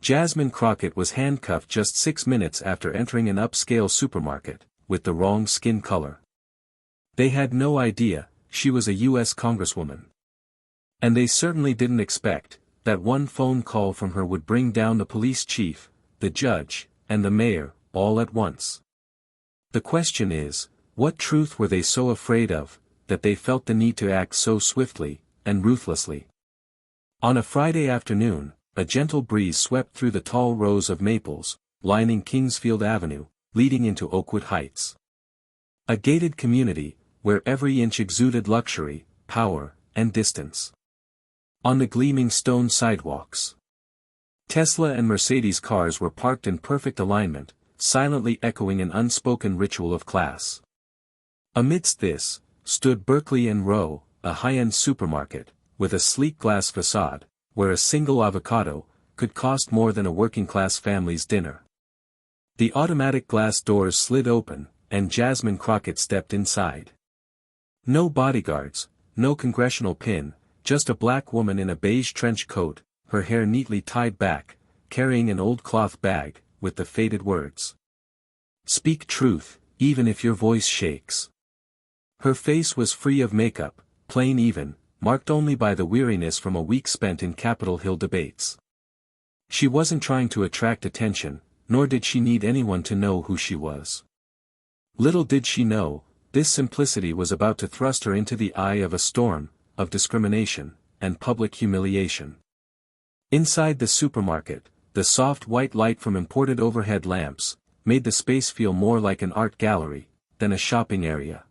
Jasmine Crockett was handcuffed just 6 minutes after entering an upscale supermarket, with the wrong skin color. They had no idea she was a U.S. Congresswoman. And they certainly didn't expect that one phone call from her would bring down the police chief, the judge, and the mayor, all at once. The question is, what truth were they so afraid of, that they felt the need to act so swiftly and ruthlessly? On a Friday afternoon, a gentle breeze swept through the tall rows of maples, lining Kingsfield Avenue, leading into Oakwood Heights. A gated community, where every inch exuded luxury, power, and distance. On the gleaming stone sidewalks, Tesla and Mercedes cars were parked in perfect alignment, silently echoing an unspoken ritual of class. Amidst this, stood Berkeley and Row, a high-end supermarket, with a sleek glass facade, where a single avocado could cost more than a working-class family's dinner. The automatic glass doors slid open, and Jasmine Crockett stepped inside. No bodyguards, no congressional pin, just a black woman in a beige trench coat, her hair neatly tied back, carrying an old cloth bag, with the faded words, "Speak truth, even if your voice shakes." Her face was free of makeup, plain even, marked only by the weariness from a week spent in Capitol Hill debates. She wasn't trying to attract attention, nor did she need anyone to know who she was. Little did she know, this simplicity was about to thrust her into the eye of a storm, of discrimination, and public humiliation. Inside the supermarket, the soft white light from imported overhead lamps, made the space feel more like an art gallery, than a shopping area.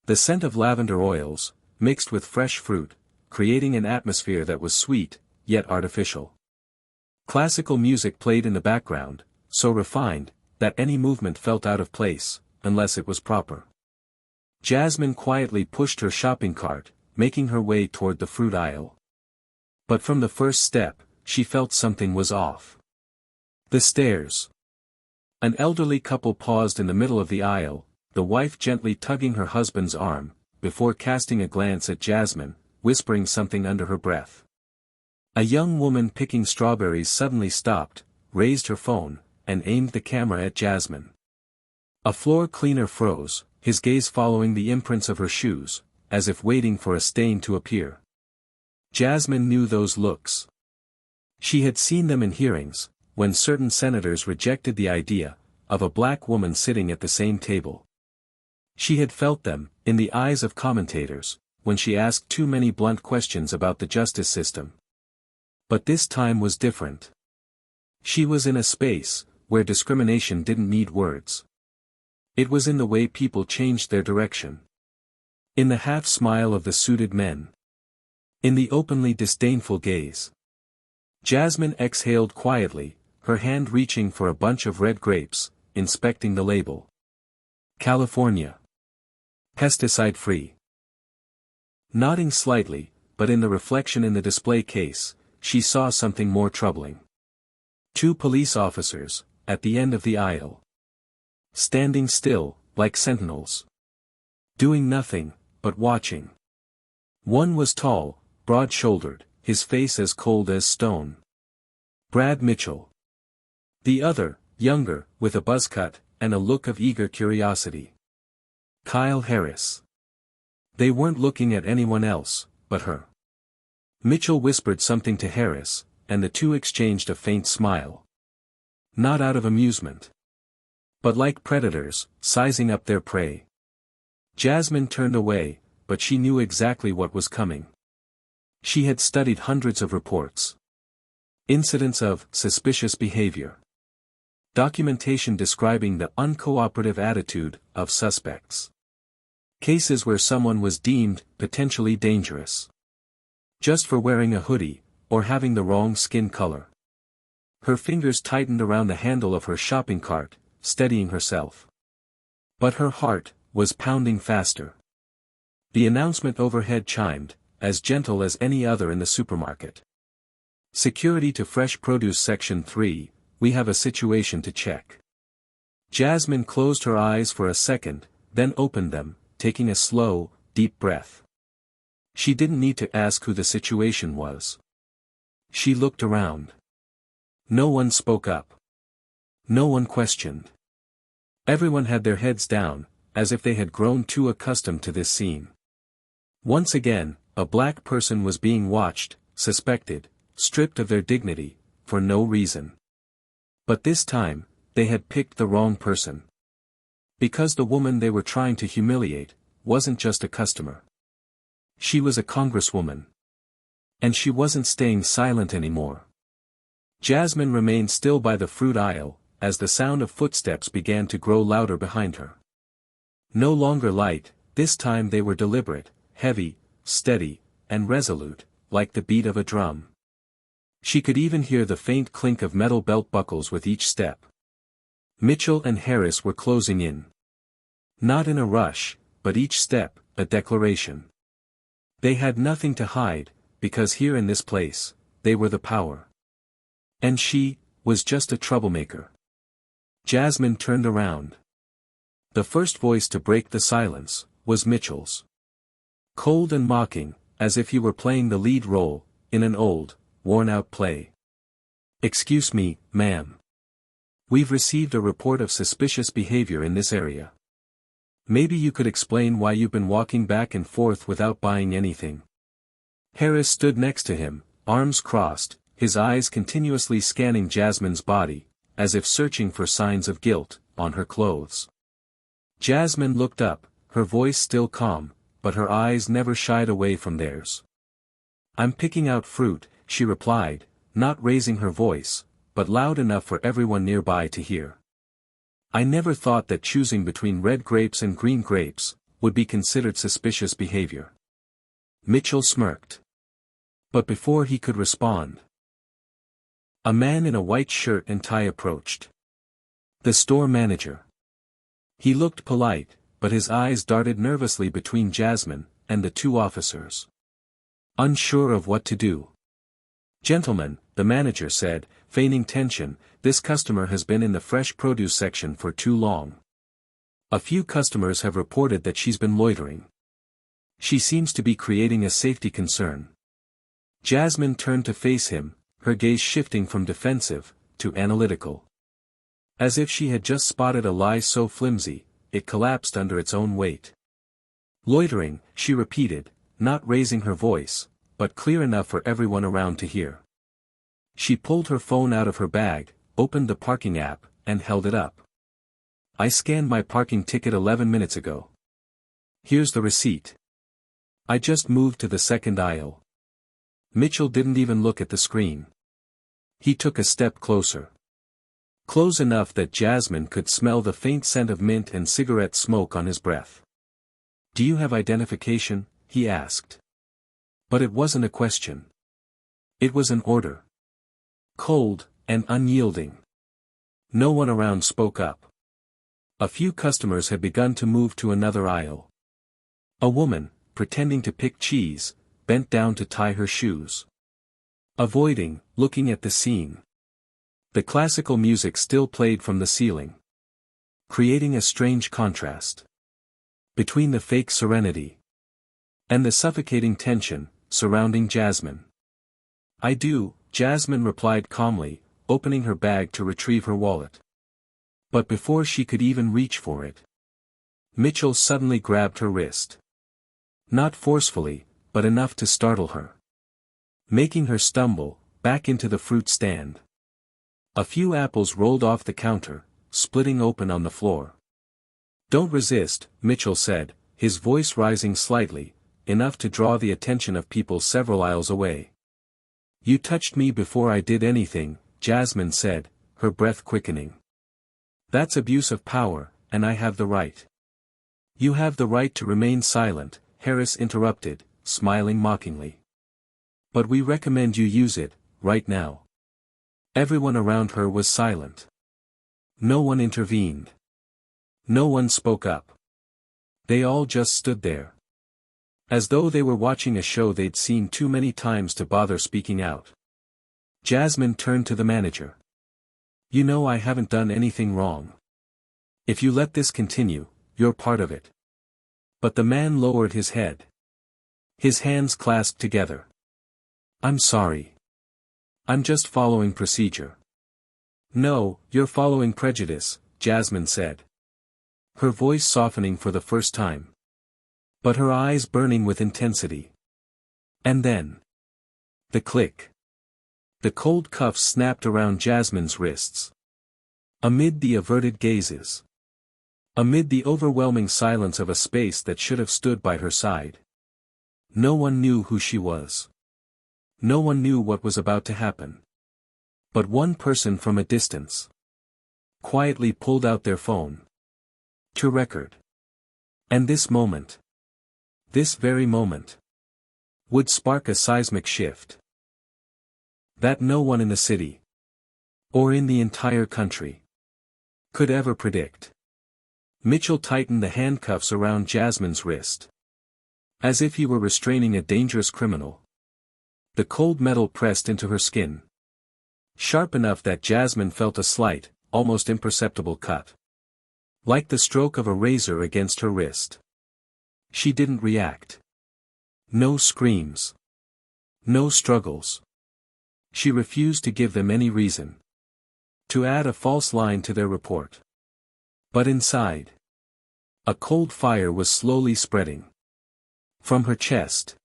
The scent of lavender oils, mixed with fresh fruit, creating an atmosphere that was sweet, yet artificial. Classical music played in the background, so refined, that any movement felt out of place, unless it was proper. Jasmine quietly pushed her shopping cart, making her way toward the fruit aisle. But from the first step, she felt something was off. The stairs. An elderly couple paused in the middle of the aisle, the wife gently tugging her husband's arm, before casting a glance at Jasmine, whispering something under her breath. A young woman picking strawberries suddenly stopped, raised her phone, and aimed the camera at Jasmine. A floor cleaner froze, his gaze following the imprints of her shoes, as if waiting for a stain to appear. Jasmine knew those looks. She had seen them in hearings, when certain senators rejected the idea of a black woman sitting at the same table. She had felt them, in the eyes of commentators, when she asked too many blunt questions about the justice system. But this time was different. She was in a space, where discrimination didn't need words. It was in the way people changed their direction. In the half-smile of the suited men. In the openly disdainful gaze. Jasmine exhaled quietly, her hand reaching for a bunch of red grapes, inspecting the label. California. Pesticide-free. Nodding slightly, but in the reflection in the display case, she saw something more troubling. 2 police officers, at the end of the aisle. Standing still, like sentinels. Doing nothing, but watching. One was tall, broad-shouldered, his face as cold as stone. Brad Mitchell. The other, younger, with a buzz cut, and a look of eager curiosity. Kyle Harris. They weren't looking at anyone else, but her. Mitchell whispered something to Harris, and the two exchanged a faint smile. Not out of amusement. But like predators, sizing up their prey. Jasmine turned away, but she knew exactly what was coming. She had studied hundreds of reports. Incidents of suspicious behavior. Documentation describing the uncooperative attitude of suspects. Cases where someone was deemed potentially dangerous. Just for wearing a hoodie, or having the wrong skin color. Her fingers tightened around the handle of her shopping cart, steadying herself. But her heart was pounding faster. The announcement overhead chimed, as gentle as any other in the supermarket. Security to Fresh Produce Section 3, we have a situation to check. Jasmine closed her eyes for a second, then opened them, taking a slow, deep breath. She didn't need to ask who the situation was. She looked around. No one spoke up. No one questioned. Everyone had their heads down, as if they had grown too accustomed to this scene. Once again, a black person was being watched, suspected, stripped of their dignity, for no reason. But this time, they had picked the wrong person. Because the woman they were trying to humiliate wasn't just a customer. She was a congresswoman. And she wasn't staying silent anymore. Jasmine remained still by the fruit aisle, as the sound of footsteps began to grow louder behind her. No longer light, this time they were deliberate, heavy, steady, and resolute, like the beat of a drum. She could even hear the faint clink of metal belt buckles with each step. Mitchell and Harris were closing in. Not in a rush, but each step, a declaration. They had nothing to hide, because here in this place, they were the power. And she was just a troublemaker. Jasmine turned around. The first voice to break the silence was Mitchell's. Cold and mocking, as if he were playing the lead role in an old, worn-out play. "Excuse me, ma'am. We've received a report of suspicious behavior in this area. Maybe you could explain why you've been walking back and forth without buying anything." Harris stood next to him, arms crossed, his eyes continuously scanning Jasmine's body, as if searching for signs of guilt on her clothes. Jasmine looked up, her voice still calm, but her eyes never shied away from theirs. "I'm picking out fruit," she replied, not raising her voice, but loud enough for everyone nearby to hear. "I never thought that choosing between red grapes and green grapes would be considered suspicious behavior." Mitchell smirked. But before he could respond, a man in a white shirt and tie approached. The store manager. He looked polite, but his eyes darted nervously between Jasmine and the two officers. Unsure of what to do. "Gentlemen," the manager said, feigning tension, "this customer has been in the fresh produce section for too long. A few customers have reported that she's been loitering. She seems to be creating a safety concern." Jasmine turned to face him, her gaze shifting from defensive to analytical. As if she had just spotted a lie so flimsy, it collapsed under its own weight. "Loitering," she repeated, not raising her voice, but clear enough for everyone around to hear. She pulled her phone out of her bag, opened the parking app, and held it up. "I scanned my parking ticket 11 minutes ago. Here's the receipt. I just moved to the second aisle." Mitchell didn't even look at the screen. He took a step closer. Close enough that Jasmine could smell the faint scent of mint and cigarette smoke on his breath. "Do you have identification?" he asked. But it wasn't a question. It was an order. Cold, and unyielding. No one around spoke up. A few customers had begun to move to another aisle. A woman, pretending to pick cheese, bent down to tie her shoes. Avoiding, looking at the scene. The classical music still played from the ceiling, creating a strange contrast between the fake serenity and the suffocating tension surrounding Jasmine. "I do," Jasmine replied calmly, opening her bag to retrieve her wallet. But before she could even reach for it, Mitchell suddenly grabbed her wrist. Not forcefully, but enough to startle her, making her stumble back into the fruit stand. A few apples rolled off the counter, splitting open on the floor. "Don't resist," Mitchell said, his voice rising slightly, enough to draw the attention of people several aisles away. "You touched me before I did anything," Jasmine said, her breath quickening. "That's abuse of power, and I have the right." "You have the right to remain silent," Harris interrupted, smiling mockingly. "But we recommend you use it, right now." Everyone around her was silent. No one intervened. No one spoke up. They all just stood there, as though they were watching a show they'd seen too many times to bother speaking out. Jasmine turned to the manager. "You know I haven't done anything wrong. If you let this continue, you're part of it." But the man lowered his head. His hands clasped together. "I'm sorry. I'm just following procedure." No, you're following prejudice, Jasmine said. Her voice softening for the first time. But her eyes burning with intensity. And then. The click. The cold cuffs snapped around Jasmine's wrists. Amid the averted gazes. Amid the overwhelming silence of a space that should have stood by her side. No one knew who she was. No one knew what was about to happen. But one person from a distance quietly pulled out their phone to record. And this moment, this very moment, would spark a seismic shift that no one in the city, or in the entire country, could ever predict. Mitchell tightened the handcuffs around Jasmine's wrist, as if he were restraining a dangerous criminal. The cold metal pressed into her skin, sharp enough that Jasmine felt a slight, almost imperceptible cut. Like the stroke of a razor against her wrist. She didn't react. No screams. No struggles. She refused to give them any reason to add a false line to their report. But inside, a cold fire was slowly spreading. From her chest,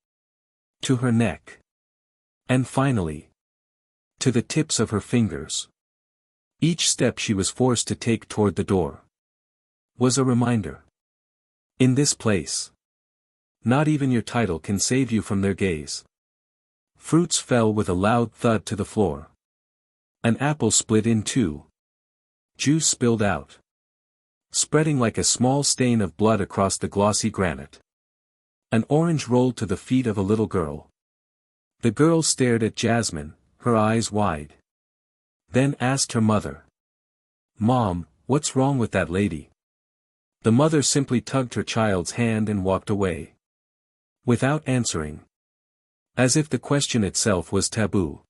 to her neck, and finally, to the tips of her fingers. Each step she was forced to take toward the door was a reminder. In this place, not even your title can save you from their gaze. Fruits fell with a loud thud to the floor. An apple split in two. Juice spilled out, spreading like a small stain of blood across the glossy granite. An orange rolled to the feet of a little girl. The girl stared at Jasmine, her eyes wide. Then asked her mother. "Mom, what's wrong with that lady?" The mother simply tugged her child's hand and walked away. Without answering. As if the question itself was taboo.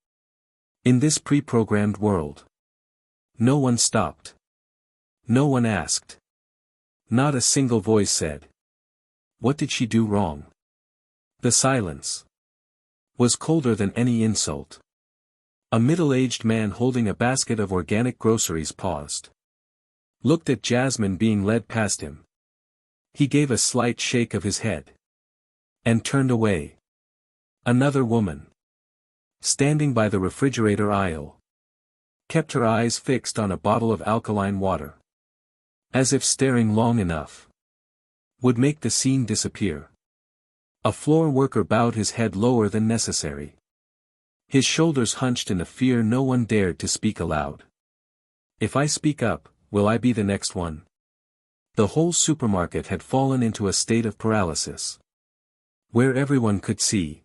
In this pre-programmed world. No one stopped. No one asked. Not a single voice said. What did she do wrong? The silence was colder than any insult. A middle-aged man holding a basket of organic groceries paused. Looked at Jasmine being led past him. He gave a slight shake of his head. And turned away. Another woman, standing by the refrigerator aisle, kept her eyes fixed on a bottle of alkaline water. As if staring long enough would make the scene disappear. A floor worker bowed his head lower than necessary. His shoulders hunched in a fear no one dared to speak aloud. If I speak up, will I be the next one? The whole supermarket had fallen into a state of paralysis. Where everyone could see.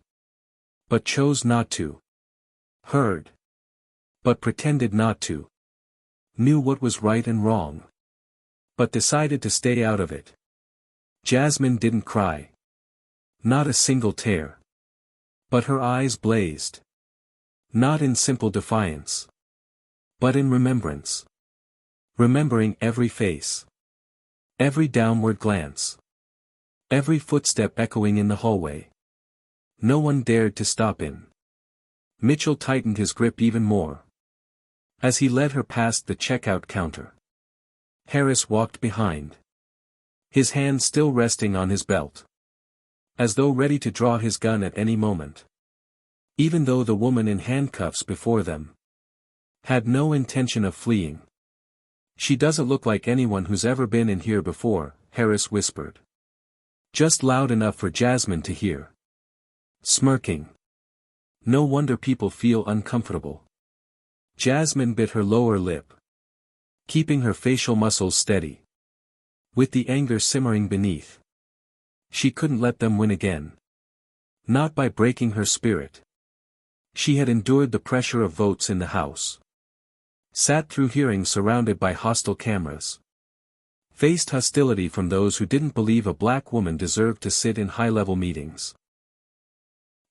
But chose not to. Heard. But pretended not to. Knew what was right and wrong. But decided to stay out of it. Jasmine didn't cry. Not a single tear. But her eyes blazed. Not in simple defiance. But in remembrance. Remembering every face. Every downward glance. Every footstep echoing in the hallway. No one dared to stop in. Mitchell tightened his grip even more. As he led her past the checkout counter. Harris walked behind. His hand still resting on his belt. As though ready to draw his gun at any moment. Even though the woman in handcuffs before them had no intention of fleeing. She doesn't look like anyone who's ever been in here before, Harris whispered. Just loud enough for Jasmine to hear. Smirking. No wonder people feel uncomfortable. Jasmine bit her lower lip. Keeping her facial muscles steady. With the anger simmering beneath. She couldn't let them win again. Not by breaking her spirit. She had endured the pressure of votes in the House. Sat through hearings surrounded by hostile cameras. Faced hostility from those who didn't believe a black woman deserved to sit in high-level meetings.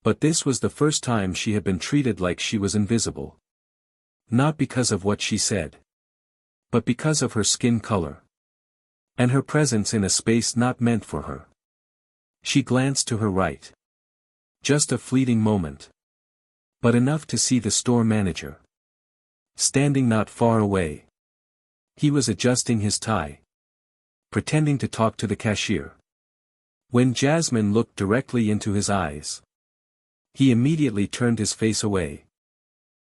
But this was the first time she had been treated like she was invisible. Not because of what she said. But because of her skin color. And her presence in a space not meant for her. She glanced to her right. Just a fleeting moment. But enough to see the store manager. standing not far away. He was adjusting his tie, pretending to talk to the cashier. When Jasmine looked directly into his eyes, he immediately turned his face away.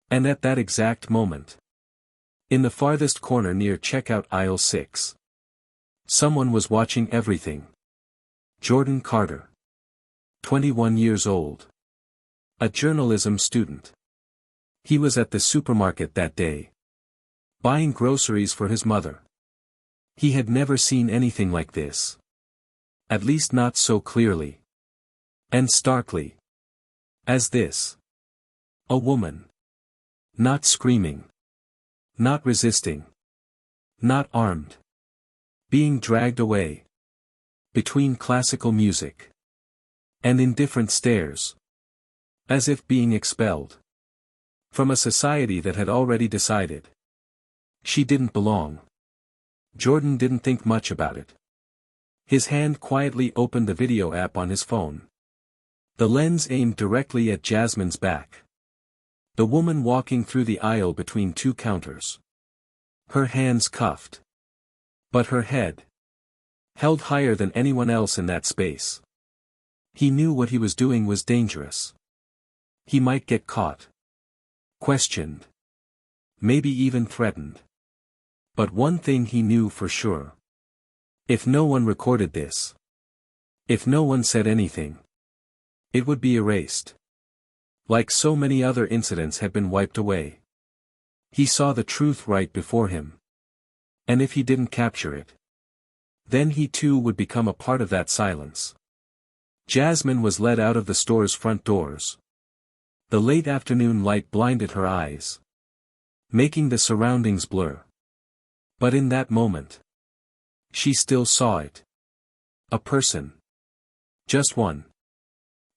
And at that exact moment, in the farthest corner near checkout aisle 6, someone was watching everything. Jordan Carter, 21 years old. A journalism student. He was at the supermarket that day, buying groceries for his mother. He had never seen anything like this. At least not so clearly and starkly as this. A woman. Not screaming. Not resisting. Not armed. Being dragged away. Between classical music and indifferent stares. As if being expelled from a society that had already decided she didn't belong. Jordan didn't think much about it. His hand quietly opened the video app on his phone. The lens aimed directly at Jasmine's back. The woman walking through the aisle between two counters. Her hands cuffed. But her head held higher than anyone else in that space. He knew what he was doing was dangerous. He might get caught. Questioned. Maybe even threatened. But one thing he knew for sure. If no one recorded this, if no one said anything, it would be erased. Like so many other incidents had been wiped away. He saw the truth right before him. And if he didn't capture it, then he too would become a part of that silence. Jasmine was led out of the store's front doors. The late afternoon light blinded her eyes, making the surroundings blur. But in that moment, she still saw it. A person, just one,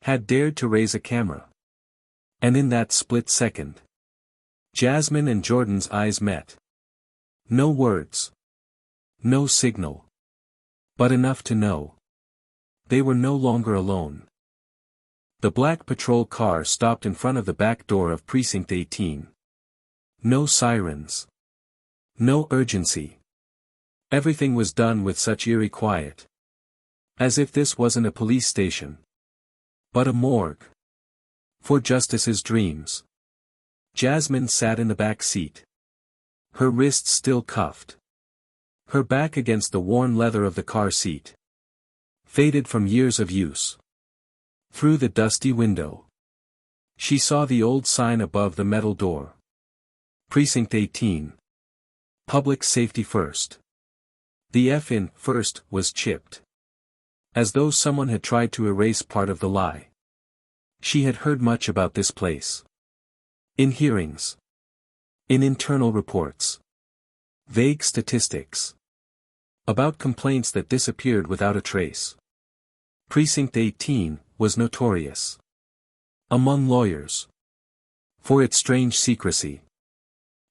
had dared to raise a camera. And in that split second, Jasmine and Jordan's eyes met. No words. No signal. But enough to know. They were no longer alone. The black patrol car stopped in front of the back door of Precinct 18. No sirens. No urgency. Everything was done with such eerie quiet. As if this wasn't a police station, but a morgue. For Justice's dreams. Jasmine sat in the back seat. Her wrists still cuffed. Her back against the worn leather of the car seat. Faded from years of use. Through the dusty window, she saw the old sign above the metal door. Precinct 18. Public safety first. The F in first was chipped. As though someone had tried to erase part of the lie. She had heard much about this place. In hearings. In internal reports. Vague statistics. About complaints that disappeared without a trace. Precinct 18 was notorious among lawyers for its strange secrecy.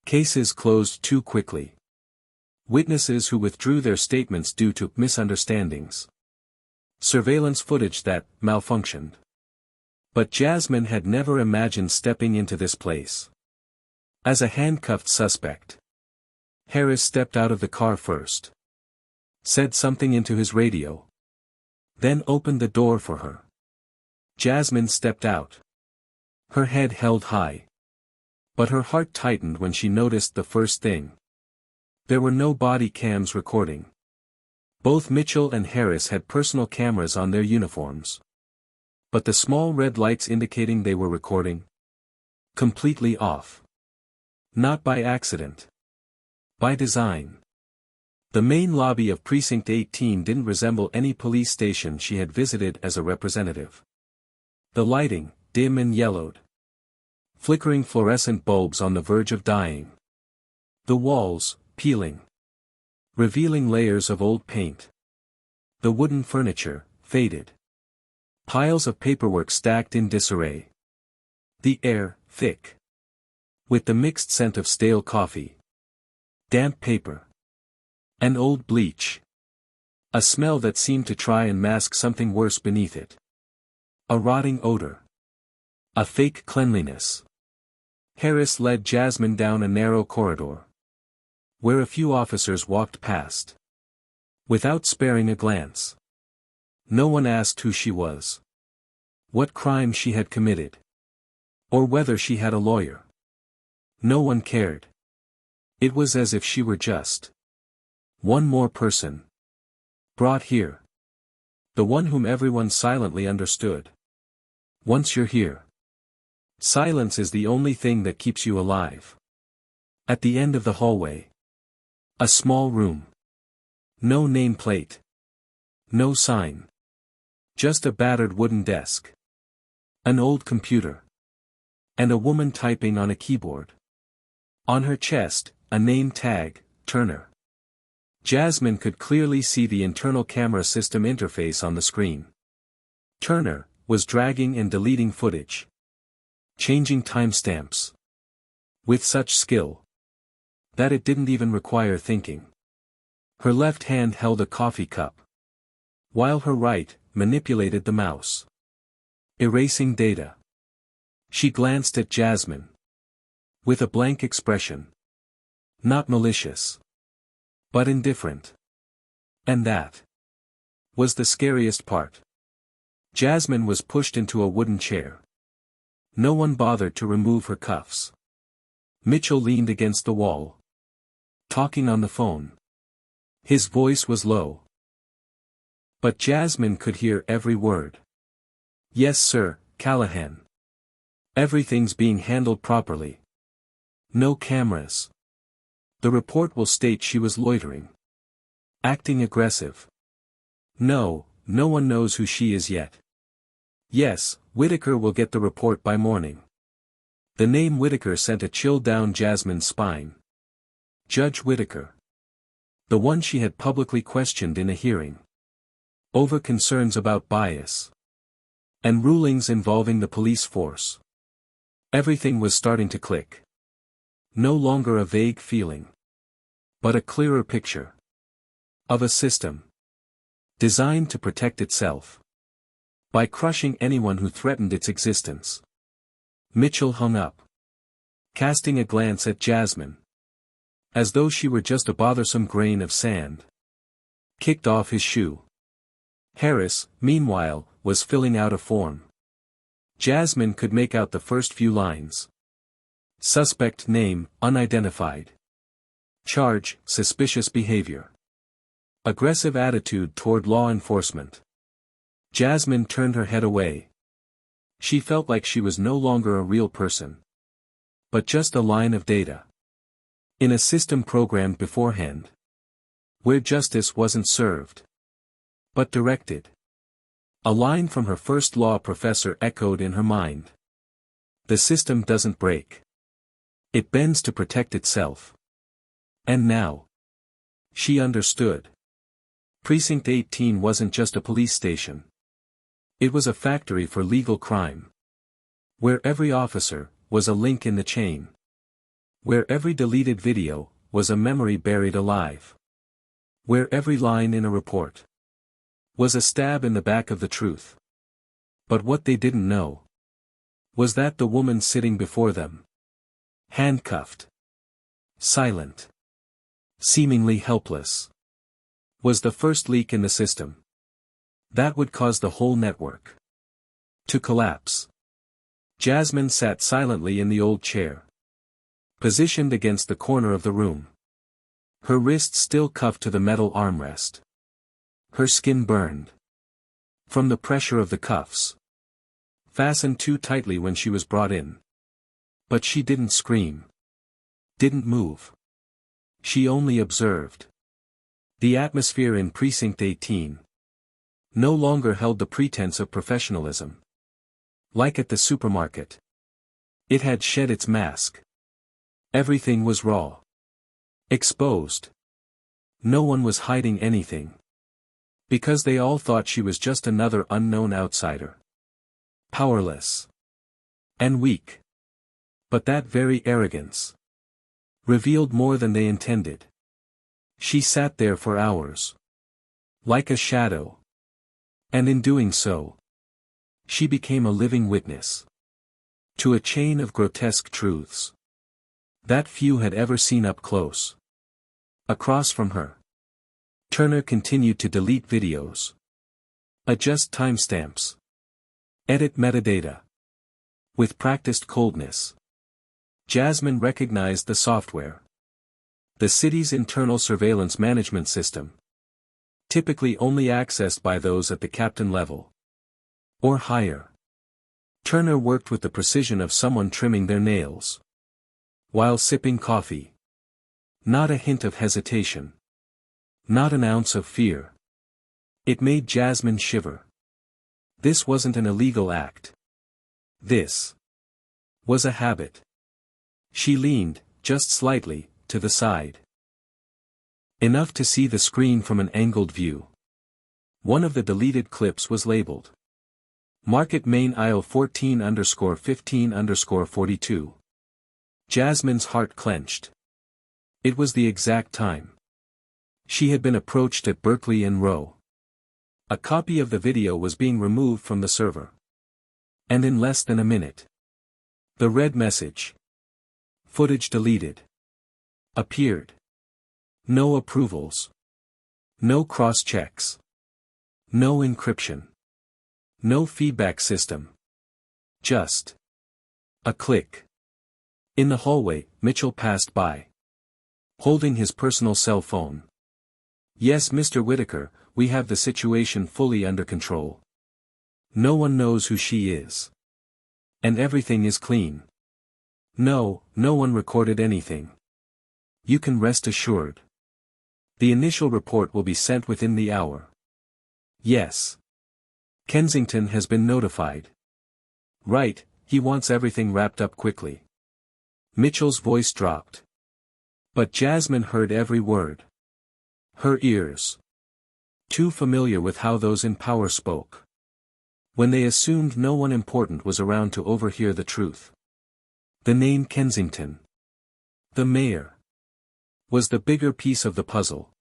Cases closed too quickly. Witnesses who withdrew their statements due to misunderstandings. Surveillance footage that malfunctioned. But Jasmine had never imagined stepping into this place as a handcuffed suspect. Harris stepped out of the car first. Said something into his radio. Then opened the door for her. Jasmine stepped out. Her head held high. But her heart tightened when she noticed the first thing. There were no body cams recording. Both Mitchell and Harris had personal cameras on their uniforms. But the small red lights indicating they were recording. Completely off. Not by accident. By design. The main lobby of Precinct 18 didn't resemble any police station she had visited as a representative. The lighting, dim and yellowed. Flickering fluorescent bulbs on the verge of dying. The walls, peeling. Revealing layers of old paint. The wooden furniture, faded. Piles of paperwork stacked in disarray. The air, thick. With the mixed scent of stale coffee. Damp paper. And old bleach. A smell that seemed to try and mask something worse beneath it. A rotting odor. A fake cleanliness. Harris led Jasmine down a narrow corridor, where a few officers walked past, without sparing a glance. No one asked who she was, what crime she had committed, or whether she had a lawyer. No one cared. It was as if she were just one more person brought here. The one whom everyone silently understood. Once you're here, silence is the only thing that keeps you alive. At the end of the hallway, a small room. No nameplate. No sign. Just a battered wooden desk. An old computer. And a woman typing on a keyboard. On her chest, a name tag, Turner. Jasmine could clearly see the internal camera system interface on the screen. Turner was dragging and deleting footage, changing timestamps, with such skill that it didn't even require thinking. Her left hand held a coffee cup, while her right manipulated the mouse, erasing data. She glanced at Jasmine with a blank expression, not malicious, but indifferent. And that was the scariest part. Jasmine was pushed into a wooden chair. No one bothered to remove her cuffs. Mitchell leaned against the wall, talking on the phone. His voice was low, but Jasmine could hear every word. Yes, sir, Callahan. Everything's being handled properly. No cameras. The report will state she was loitering, acting aggressive. No one knows who she is yet. Yes, Whitaker will get the report by morning. The name Whitaker sent a chill down Jasmine's spine. Judge Whitaker. The one she had publicly questioned in a hearing. Over concerns about bias. And rulings involving the police force. Everything was starting to click. No longer a vague feeling, but a clearer picture of a system designed to protect itself by crushing anyone who threatened its existence. Mitchell hung up, casting a glance at Jasmine, as though she were just a bothersome grain of sand. Kicked off his shoe. Harris, meanwhile, was filling out a form. Jasmine could make out the first few lines. Suspect name, unidentified. Charge, suspicious behavior. Aggressive attitude toward law enforcement. Jasmine turned her head away. She felt like she was no longer a real person, but just a line of data. In a system programmed beforehand, where justice wasn't served, but directed. A line from her first law professor echoed in her mind. The system doesn't break. It bends to protect itself. And now, she understood. Precinct 18 wasn't just a police station. It was a factory for legal crime. Where every officer was a link in the chain. Where every deleted video was a memory buried alive. Where every line in a report was a stab in the back of the truth. But what they didn't know was that the woman sitting before them, handcuffed, silent, seemingly helpless, was the first leak in the system that would cause the whole network to collapse. Jasmine sat silently in the old chair, positioned against the corner of the room. Her wrists still cuffed to the metal armrest. Her skin burned from the pressure of the cuffs, fastened too tightly when she was brought in. But she didn't scream. Didn't move. She only observed. The atmosphere in Precinct 18 no longer held the pretense of professionalism. Like at the supermarket. It had shed its mask. Everything was raw. Exposed. No one was hiding anything. Because they all thought she was just another unknown outsider. Powerless. And weak. But that very arrogance revealed more than they intended. She sat there for hours. Like a shadow. And in doing so, she became a living witness. To a chain of grotesque truths that few had ever seen up close. Across from her, Turner continued to delete videos, adjust timestamps, edit metadata. With practiced coldness, Jasmine recognized the software. The city's internal surveillance management system, typically only accessed by those at the captain level or higher. Turner worked with the precision of someone trimming their nails while sipping coffee. Not a hint of hesitation. Not an ounce of fear. It made Jasmine shiver. This wasn't an illegal act. This was a habit. She leaned, just slightly, to the side. Enough to see the screen from an angled view. One of the deleted clips was labeled Market Main Aisle 14_15_42. Jasmine's heart clenched. It was the exact time she had been approached at Berkeley and Row. A copy of the video was being removed from the server. And in less than a minute, the red message, footage deleted, appeared. No approvals. No cross-checks. No encryption. No feedback system. Just a click. In the hallway, Mitchell passed by, holding his personal cell phone. Yes, Mr. Whitaker, we have the situation fully under control. No one knows who she is. And everything is clean. No, no one recorded anything. You can rest assured. The initial report will be sent within the hour. Yes. Kensington has been notified. Right, he wants everything wrapped up quickly. Mitchell's voice dropped. But Jasmine heard every word. Her ears, too familiar with how those in power spoke, when they assumed no one important was around to overhear the truth. The name Kensington, the mayor, was the bigger piece of the puzzle.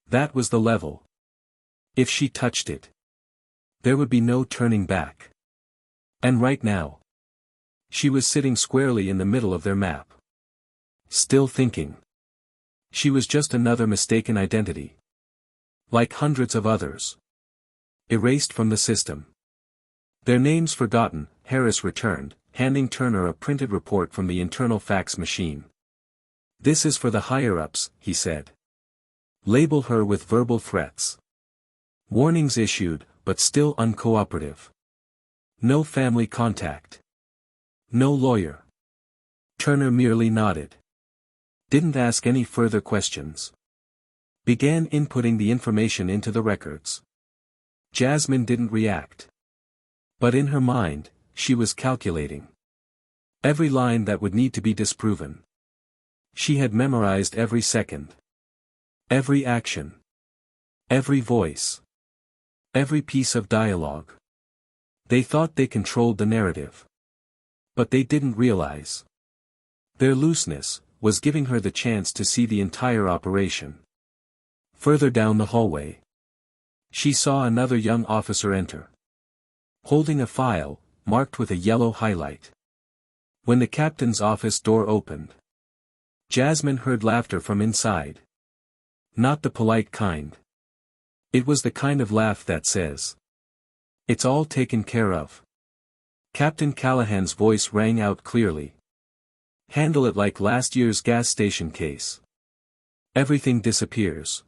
That was the level. If she touched it, there would be no turning back. And right now, she was sitting squarely in the middle of their map. Still thinking. She was just another mistaken identity. Like hundreds of others. Erased from the system. Their names forgotten, Harris returned, handing Turner a printed report from the internal fax machine. This is for the higher-ups, he said. Label her with verbal threats. Warnings issued, but still uncooperative. No family contact. No lawyer. Turner merely nodded. Didn't ask any further questions. Began inputting the information into the records. Jasmine didn't react. But in her mind, she was calculating every line that would need to be disproven. She had memorized every second. Every action. Every voice. Every piece of dialogue. They thought they controlled the narrative. But they didn't realize. Their looseness was giving her the chance to see the entire operation. Further down the hallway, she saw another young officer enter, holding a file, marked with a yellow highlight. When the captain's office door opened, Jasmine heard laughter from inside. Not the polite kind. It was the kind of laugh that says, "It's all taken care of." Captain Callahan's voice rang out clearly. "Handle it like last year's gas station case. Everything disappears.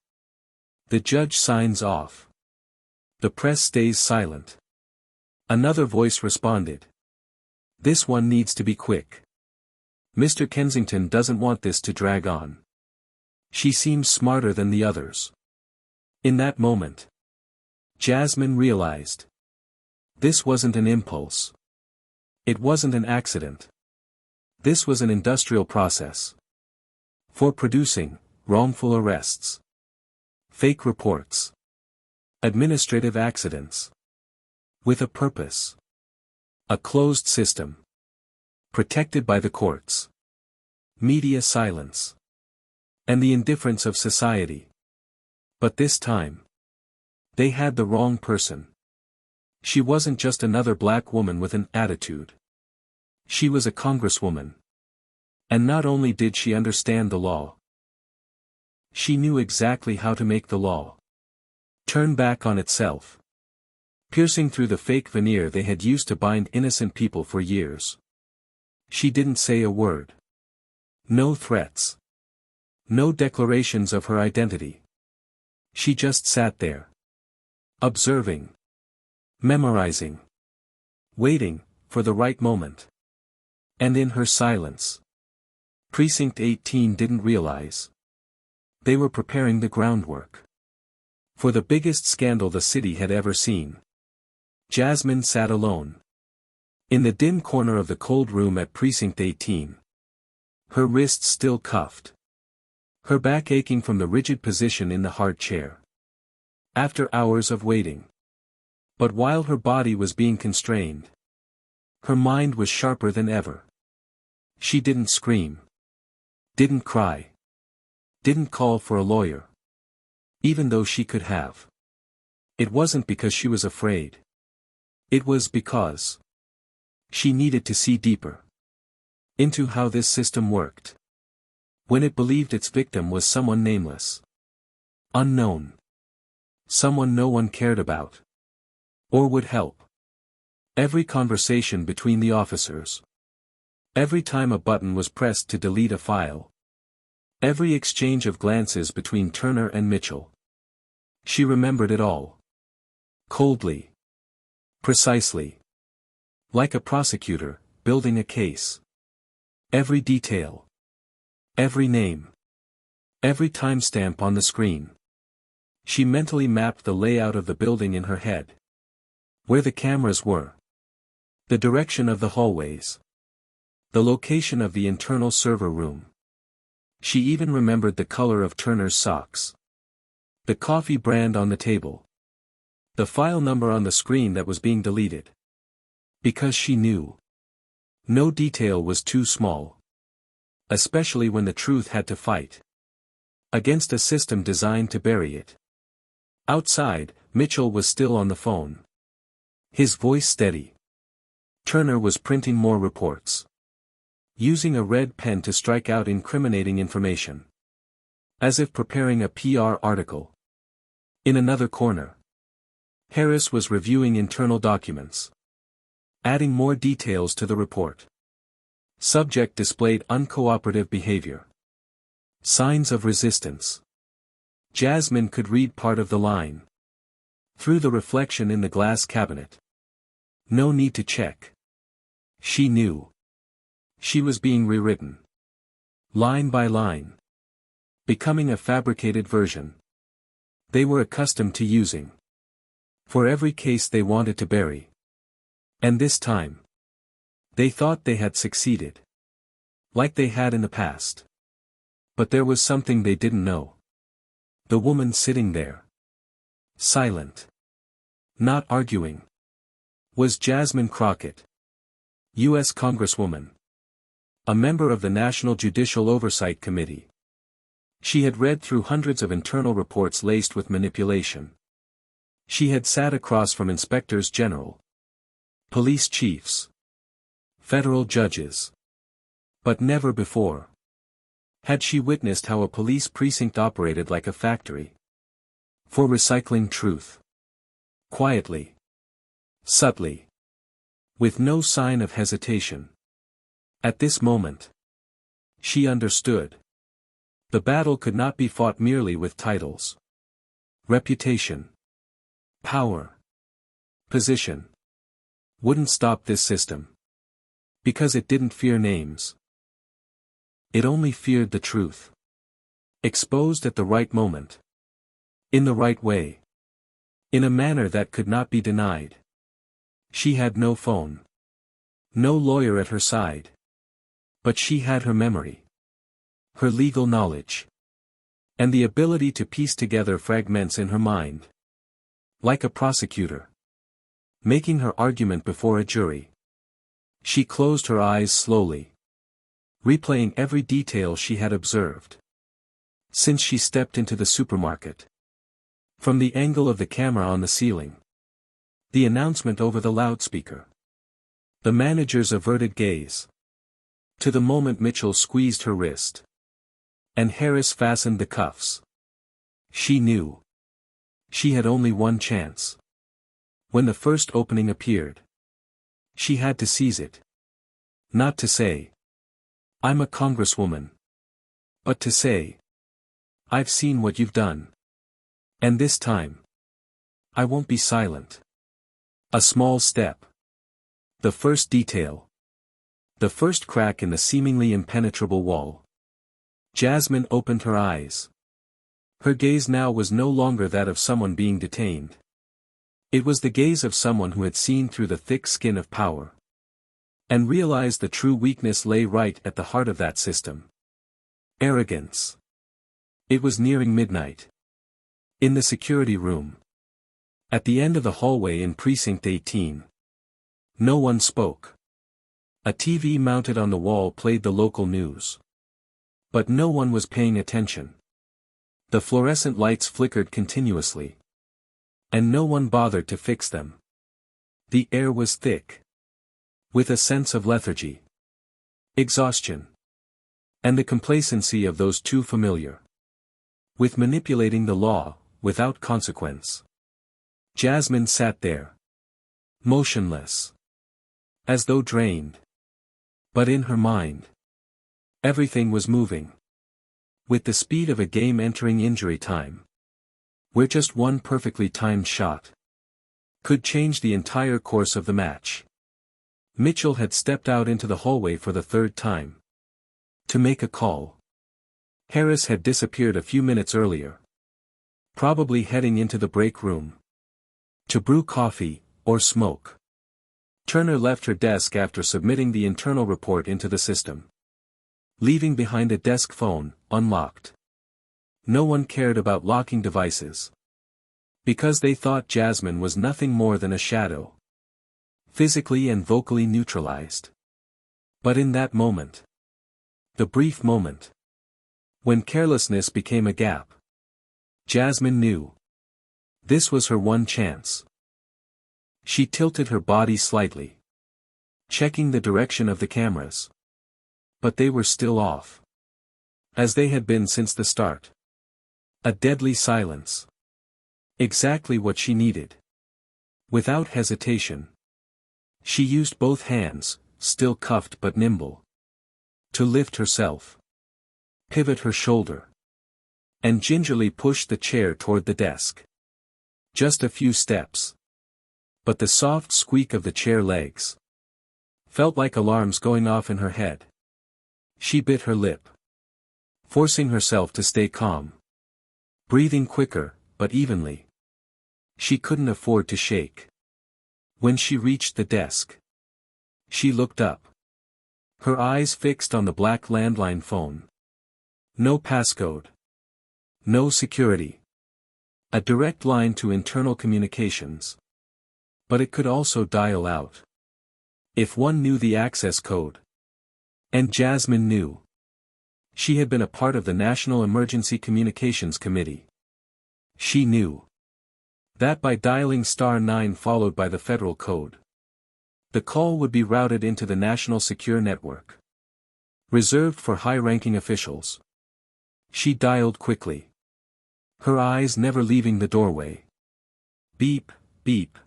The judge signs off. The press stays silent." Another voice responded. "This one needs to be quick. Mr. Kensington doesn't want this to drag on. She seems smarter than the others." In that moment, Jasmine realized. This wasn't an impulse. It wasn't an accident. This was an industrial process. For producing wrongful arrests, fake reports, administrative accidents. With a purpose. A closed system. Protected by the courts. Media silence. And the indifference of society. But this time, they had the wrong person. She wasn't just another black woman with an attitude. She was a congresswoman. And not only did she understand the law, she knew exactly how to make the law turn back on itself, piercing through the fake veneer they had used to bind innocent people for years. She didn't say a word. No threats. No declarations of her identity. She just sat there. Observing. Memorizing. Waiting, for the right moment. And in her silence, Precinct 18 didn't realize they were preparing the groundwork for the biggest scandal the city had ever seen. Jasmine sat alone in the dim corner of the cold room at Precinct 18. Her wrists still cuffed. Her back aching from the rigid position in the hard chair. After hours of waiting. But while her body was being constrained, her mind was sharper than ever. She didn't scream. Didn't cry. Didn't call for a lawyer. Even though she could have. It wasn't because she was afraid. It was because she needed to see deeper into how this system worked. When it believed its victim was someone nameless. Unknown. Someone no one cared about. Or would help. Every conversation between the officers. Every time a button was pressed to delete a file. Every exchange of glances between Turner and Mitchell. She remembered it all. Coldly. Precisely. Like a prosecutor, building a case. Every detail. Every name. Every timestamp on the screen. She mentally mapped the layout of the building in her head. Where the cameras were. The direction of the hallways. The location of the internal server room. She even remembered the color of Turner's socks. The coffee brand on the table. The file number on the screen that was being deleted. Because she knew. No detail was too small. Especially when the truth had to fight against a system designed to bury it. Outside, Mitchell was still on the phone. His voice steady. Turner was printing more reports. Using a red pen to strike out incriminating information. As if preparing a PR article. In another corner, Harris was reviewing internal documents. Adding more details to the report. Subject displayed uncooperative behavior. Signs of resistance. Jasmine could read part of the line. Through the reflection in the glass cabinet. No need to check. She knew. She was being rewritten. Line by line. Becoming a fabricated version. They were accustomed to using. For every case they wanted to bury. And this time. They thought they had succeeded. Like they had in the past. But there was something they didn't know. The woman sitting there. Silent. Not arguing. Was Jasmine Crockett. U.S. Congresswoman. A member of the National Judicial Oversight Committee. She had read through hundreds of internal reports laced with manipulation. She had sat across from inspectors general. Police chiefs. Federal judges. But never before had she witnessed how a police precinct operated like a factory. For recycling truth. Quietly. Subtly. With no sign of hesitation. At this moment. She understood. The battle could not be fought merely with titles. Reputation. Power. Position. Wouldn't stop this system. Because it didn't fear names. It only feared the truth. Exposed at the right moment. In the right way. In a manner that could not be denied. She had no phone. No lawyer at her side. But she had her memory. Her legal knowledge. And the ability to piece together fragments in her mind. Like a prosecutor. Making her argument before a jury. She closed her eyes slowly. Replaying every detail she had observed. Since she stepped into the supermarket. From the angle of the camera on the ceiling. The announcement over the loudspeaker. The manager's averted gaze. To the moment Mitchell squeezed her wrist. And Harris fastened the cuffs. She knew. She had only one chance. When the first opening appeared, she had to seize it. Not to say, "I'm a congresswoman," but to say, "I've seen what you've done. And this time, I won't be silent." A small step. The first detail. The first crack in the seemingly impenetrable wall. Jasmine opened her eyes. Her gaze now was no longer that of someone being detained. It was the gaze of someone who had seen through the thick skin of power. And realized the true weakness lay right at the heart of that system. Arrogance. It was nearing midnight. In the security room. At the end of the hallway in Precinct 18. No one spoke. A TV mounted on the wall played the local news. But no one was paying attention. The fluorescent lights flickered continuously. And no one bothered to fix them. The air was thick. With a sense of lethargy. Exhaustion. And the complacency of those too familiar. With manipulating the law, without consequence. Jasmine sat there. Motionless. As though drained. But in her mind. Everything was moving. With the speed of a game entering injury time. Where just one perfectly timed shot could change the entire course of the match. Mitchell had stepped out into the hallway for the third time. To make a call. Harris had disappeared a few minutes earlier. Probably heading into the break room. To brew coffee, or smoke. Turner left her desk after submitting the internal report into the system. Leaving behind a desk phone, unlocked. No one cared about locking devices. Because they thought Jasmine was nothing more than a shadow. Physically and vocally neutralized. But in that moment. The brief moment. When carelessness became a gap. Jasmine knew. This was her one chance. She tilted her body slightly. Checking the direction of the cameras. But they were still off. As they had been since the start. A deadly silence. Exactly what she needed. Without hesitation. She used both hands, still cuffed but nimble. To lift herself. Pivot her shoulder. And gingerly push the chair toward the desk. Just a few steps. But the soft squeak of the chair legs. Felt like alarms going off in her head. She bit her lip. Forcing herself to stay calm. Breathing quicker, but evenly. She couldn't afford to shake. When she reached the desk. She looked up. Her eyes fixed on the black landline phone. No passcode. No security. A direct line to internal communications. But it could also dial out. If one knew the access code. And Jasmine knew. She had been a part of the National Emergency Communications Committee. She knew. That by dialing *9 followed by the federal code. The call would be routed into the National Secure Network. Reserved for high-ranking officials. She dialed quickly. Her eyes never leaving the doorway. Beep, beep.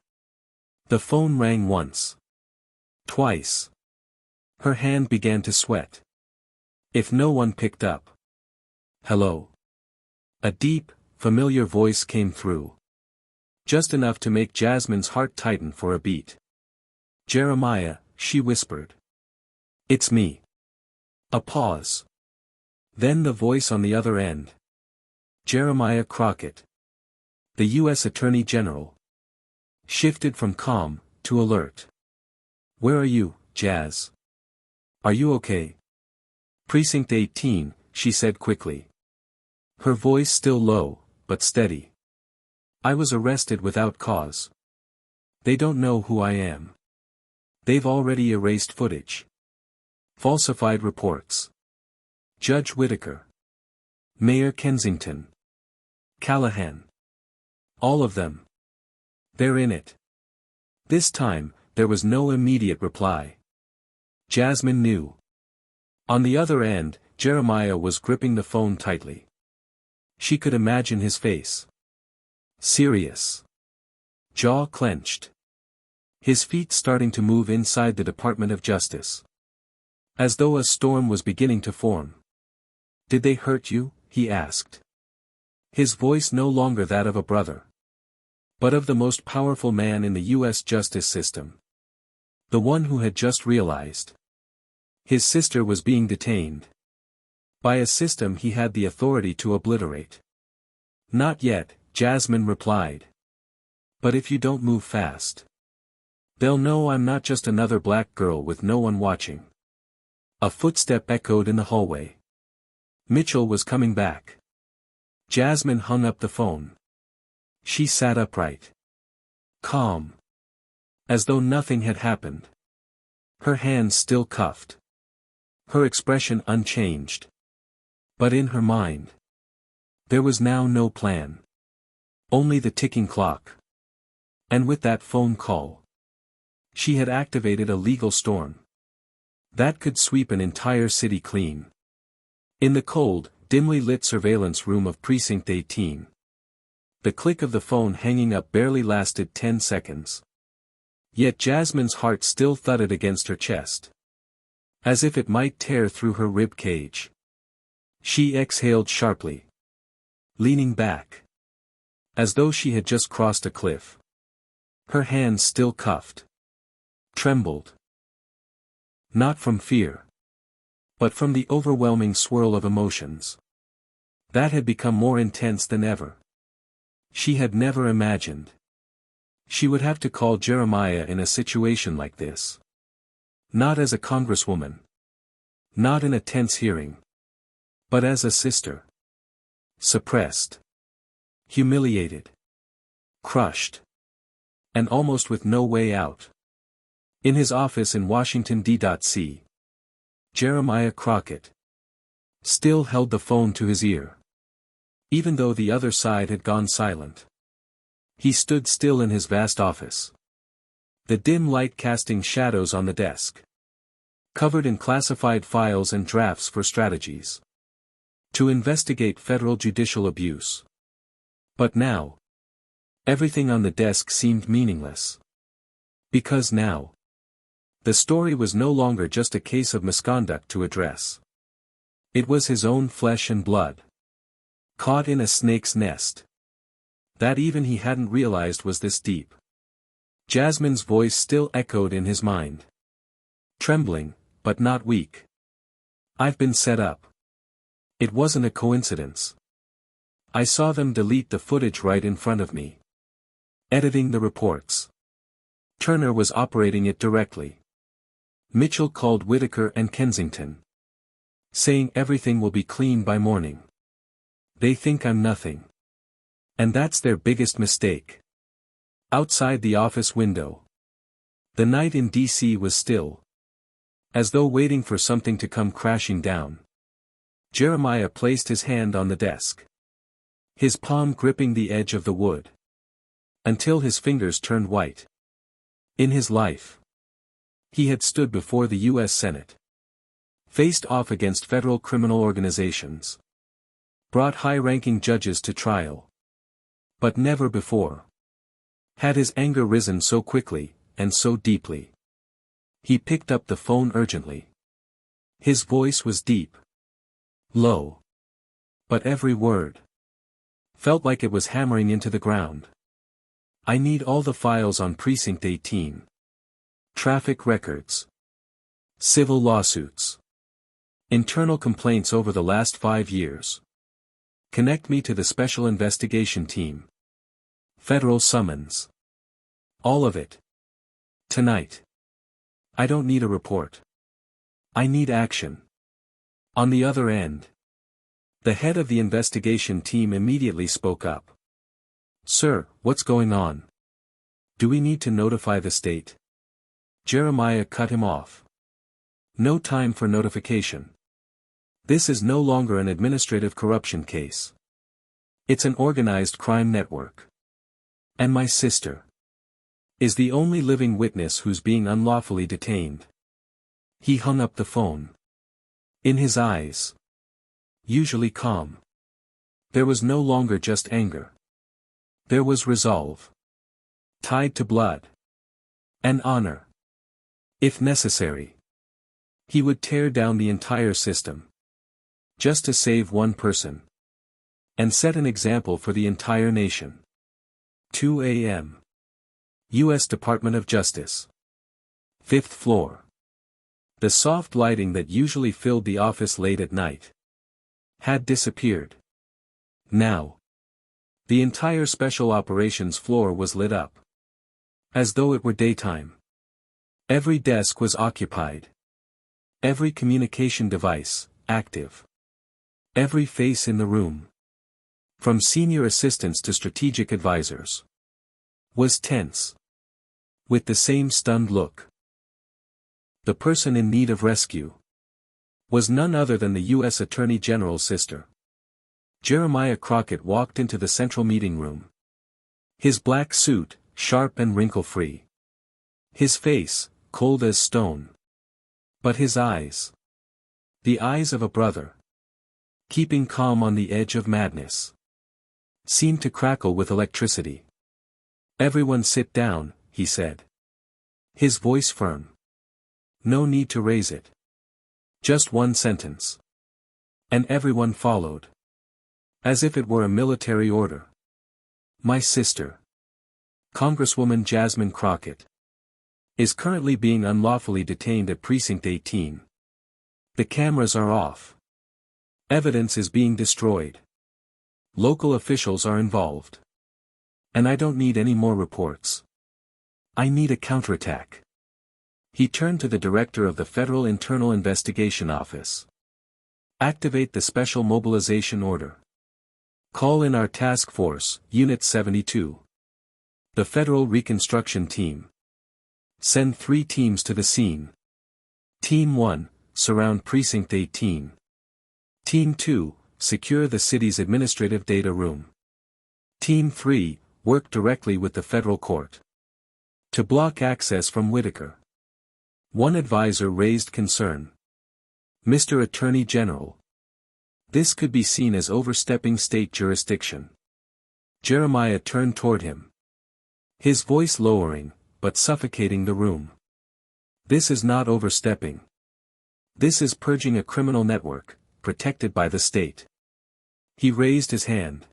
The phone rang once. Twice. Her hand began to sweat. If no one picked up. Hello. A deep, familiar voice came through. Just enough to make Jasmine's heart tighten for a beat. Jeremiah, she whispered. It's me. A pause. Then the voice on the other end. Jeremiah Crockett. The U.S. Attorney General. Shifted from calm, to alert. Where are you, Jazz? Are you okay? Precinct 18, she said quickly. Her voice still low, but steady. I was arrested without cause. They don't know who I am. They've already erased footage. Falsified reports. Judge Whitaker. Mayor Kensington. Callahan. All of them. They're in it. This time, there was no immediate reply. Jasmine knew. On the other end, Jeremiah was gripping the phone tightly. She could imagine his face. Serious. Jaw clenched. His feet starting to move inside the Department of Justice. As though a storm was beginning to form. "Did they hurt you?" he asked. His voice no longer that of a brother. But of the most powerful man in the U.S. justice system. The one who had just realized. His sister was being detained. By a system he had the authority to obliterate. "Not yet," Jasmine replied. "But if you don't move fast, they'll know I'm not just another black girl with no one watching." A footstep echoed in the hallway. Mitchell was coming back. Jasmine hung up the phone. She sat upright. Calm. As though nothing had happened. Her hands still cuffed. Her expression unchanged. But in her mind, there was now no plan. Only the ticking clock. And with that phone call, she had activated a legal storm that could sweep an entire city clean. In the cold, dimly lit surveillance room of Precinct 18. The click of the phone hanging up barely lasted 10 seconds. Yet Jasmine's heart still thudded against her chest. As if it might tear through her rib cage. She exhaled sharply. Leaning back. As though she had just crossed a cliff. Her hands still cuffed. Trembled. Not from fear. But from the overwhelming swirl of emotions. That had become more intense than ever. She had never imagined. She would have to call Jeremiah in a situation like this. Not as a congresswoman. Not in a tense hearing. But as a sister. Suppressed. Humiliated. Crushed. And almost with no way out. In his office in Washington D.C. Jeremiah Crockett still held the phone to his ear. Even though the other side had gone silent. He stood still in his vast office. The dim light casting shadows on the desk. Covered in classified files and drafts for strategies. To investigate federal judicial abuse. But now, everything on the desk seemed meaningless. Because now, the story was no longer just a case of misconduct to address. It was his own flesh and blood. Caught in a snake's nest. That even he hadn't realized was this deep. Jasmine's voice still echoed in his mind. Trembling, but not weak. "I've been set up. It wasn't a coincidence. I saw them delete the footage right in front of me. Editing the reports. Turner was operating it directly. Mitchell called Whitaker and Kensington. Saying everything will be clean by morning. They think I'm nothing. And that's their biggest mistake." Outside the office window. The night in D.C. was still. As though waiting for something to come crashing down. Jeremiah placed his hand on the desk. His palm gripping the edge of the wood. Until his fingers turned white. In his life, he had stood before the U.S. Senate. Faced off against federal criminal organizations. Brought high-ranking judges to trial. But never before had his anger risen so quickly, and so deeply. He picked up the phone urgently. His voice was deep. Low. But every word felt like it was hammering into the ground. "I need all the files on Precinct 18. Traffic records. Civil lawsuits. Internal complaints over the last 5 years. Connect me to the Special Investigation Team. Federal summons. All of it. Tonight. I don't need a report. I need action." On the other end, the head of the investigation team immediately spoke up. "Sir, what's going on? Do we need to notify the state?" Jeremiah cut him off. "No time for notification. This is no longer an administrative corruption case. It's an organized crime network. And my sister. Is the only living witness who's being unlawfully detained. He hung up the phone. In his eyes, usually calm, there was no longer just anger. There was resolve. Tied to blood. And honor. If necessary, he would tear down the entire system. Just to save one person. And set an example for the entire nation. 2 a.m. U.S. Department of Justice. 5th floor. The soft lighting that usually filled the office late at night had disappeared. Now, the entire special operations floor was lit up. As though it were daytime. Every desk was occupied. Every communication device, active. Every face in the room, from senior assistants to strategic advisors, was tense. With the same stunned look. The person in need of rescue was none other than the U.S. Attorney General's sister. Jeremiah Crockett walked into the central meeting room. His black suit, sharp and wrinkle-free. His face, cold as stone. But his eyes. The eyes of a brother. Keeping calm on the edge of madness. Seemed to crackle with electricity. "Everyone sit down," he said. His voice firm. No need to raise it. Just one sentence. And everyone followed. As if it were a military order. "My sister, Congresswoman Jasmine Crockett, is currently being unlawfully detained at Precinct 18. The cameras are off. Evidence is being destroyed. Local officials are involved. And I don't need any more reports. I need a counterattack." He turned to the director of the Federal Internal Investigation Office. "Activate the Special Mobilization Order. Call in our task force, Unit 72. The Federal Reconstruction Team. Send 3 teams to the scene. Team 1, surround Precinct 18. Team 2, secure the city's administrative data room. Team 3, work directly with the federal court. To block access from Whitaker." One advisor raised concern. "Mr. Attorney General. This could be seen as overstepping state jurisdiction." Jeremiah turned toward him. His voice lowering, but suffocating the room. "This is not overstepping. This is purging a criminal network, protected by the state." He raised his hand.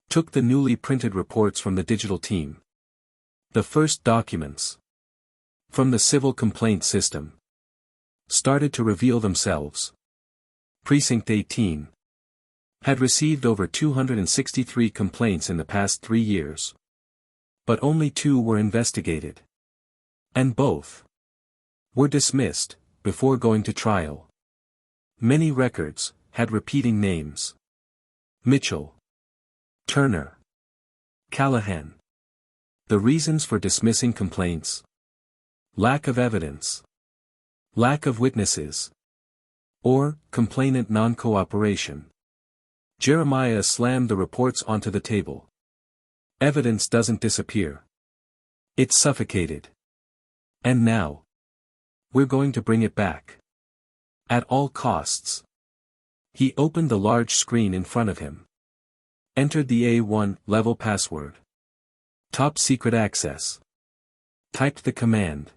Took the newly printed reports from the digital team. The first documents. From the civil complaint system. Started to reveal themselves. Precinct 18. Had received over 263 complaints in the past 3 years. But only 2 were investigated. And both were dismissed, before going to trial. Many records had repeating names. Mitchell. Turner. Callahan. The reasons for dismissing complaints. Lack of evidence. Lack of witnesses. Or, complainant non-cooperation. Jeremiah slammed the reports onto the table. Evidence doesn't disappear. It's suffocated. And now, we're going to bring it back. At all costs. He opened the large screen in front of him. Entered the A1 level password. Top secret access. Typed the command.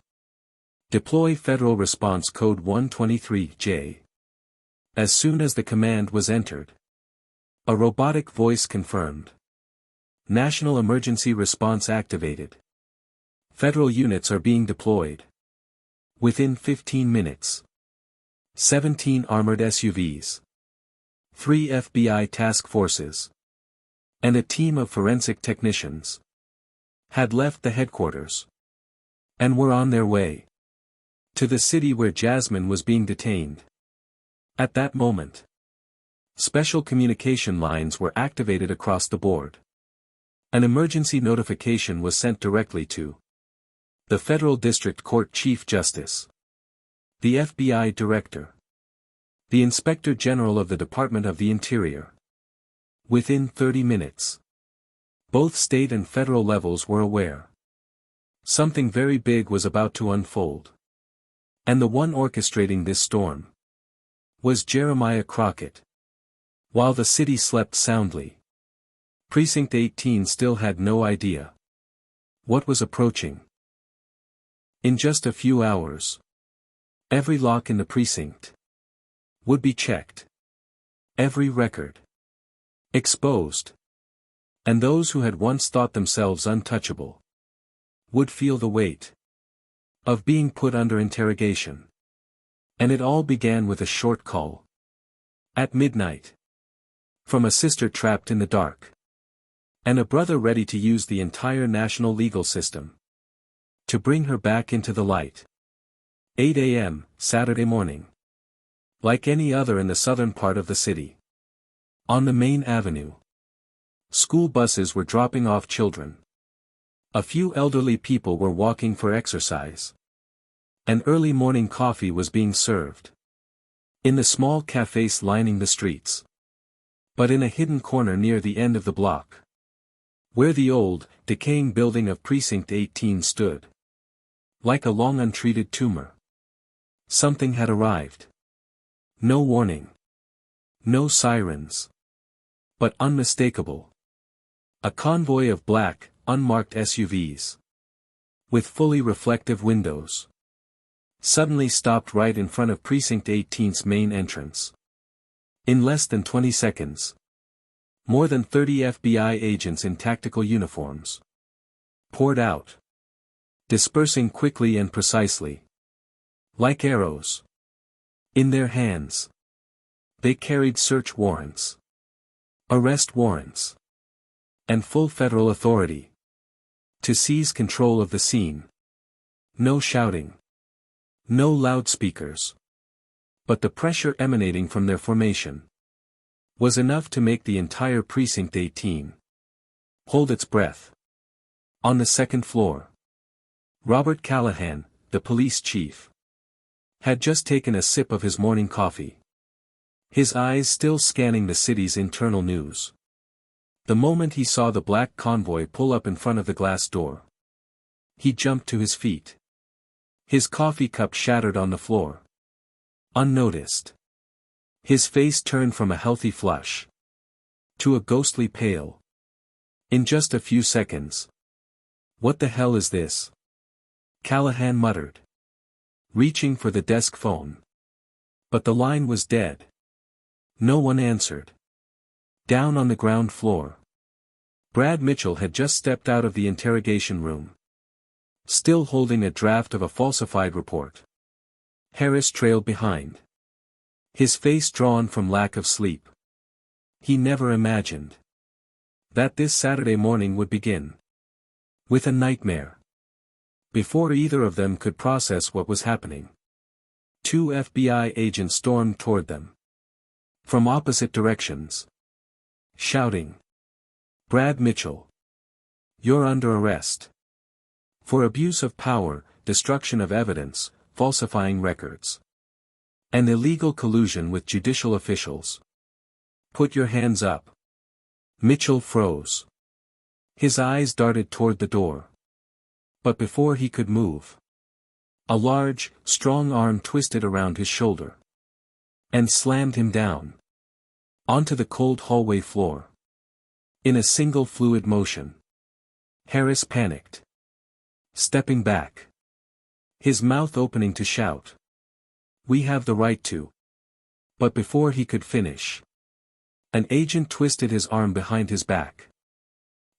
Deploy Federal Response Code 123J. As soon as the command was entered, a robotic voice confirmed. National Emergency Response activated. Federal units are being deployed. Within 15 minutes. 17 armored SUVs. 3 FBI task forces. And a team of forensic technicians. Had left the headquarters. And were on their way. To the city where Jasmine was being detained. At that moment. Special communication lines were activated across the board. An emergency notification was sent directly to the Federal District Court Chief Justice, the FBI Director, the Inspector General of the Department of the Interior. Within 30 minutes. Both state and federal levels were aware. Something very big was about to unfold. And the one orchestrating this storm was Jeremiah Crockett. While the city slept soundly, Precinct 18 still had no idea what was approaching. In just a few hours, every lock in the precinct would be checked, every record exposed, and those who had once thought themselves untouchable would feel the weight of being put under interrogation. And it all began with a short call at midnight from a sister trapped in the dark, and a brother ready to use the entire national legal system to bring her back into the light. 8 a.m., Saturday morning. Like any other in the southern part of the city. On the main avenue, school buses were dropping off children. A few elderly people were walking for exercise. And early morning coffee was being served in the small cafes lining the streets. But in a hidden corner near the end of the block, where the old, decaying building of Precinct 18 stood, like a long untreated tumor, something had arrived. No warning. No sirens. But unmistakable. A convoy of black, unmarked SUVs, with fully reflective windows, suddenly stopped right in front of Precinct 18's main entrance. In less than 20 seconds, more than 30 FBI agents in tactical uniforms poured out, dispersing quickly and precisely, like arrows. In their hands, they carried search warrants, arrest warrants, and full federal authority to seize control of the scene. No shouting, no loudspeakers, but the pressure emanating from their formation was enough to make the entire Precinct 18 hold its breath. On the second floor, Robert Callahan, the police chief, had just taken a sip of his morning coffee, his eyes still scanning the city's internal news. The moment he saw the black convoy pull up in front of the glass door, he jumped to his feet. His coffee cup shattered on the floor, unnoticed. His face turned from a healthy flush to a ghostly pale in just a few seconds. "What the hell is this?" Callahan muttered, reaching for the desk phone. But the line was dead. No one answered. Down on the ground floor, Brad Mitchell had just stepped out of the interrogation room, still holding a draft of a falsified report. Harris trailed behind, his face drawn from lack of sleep. He never imagined that this Saturday morning would begin with a nightmare. Before either of them could process what was happening, 2 FBI agents stormed toward them from opposite directions, shouting, "Brad Mitchell, you're under arrest for abuse of power, destruction of evidence, falsifying records, and illegal collusion with judicial officials. Put your hands up." Mitchell froze. His eyes darted toward the door. But before he could move, a large, strong arm twisted around his shoulder and slammed him down onto the cold hallway floor. In a single fluid motion, Harris panicked, stepping back, his mouth opening to shout, "We have the right to." But before he could finish, an agent twisted his arm behind his back,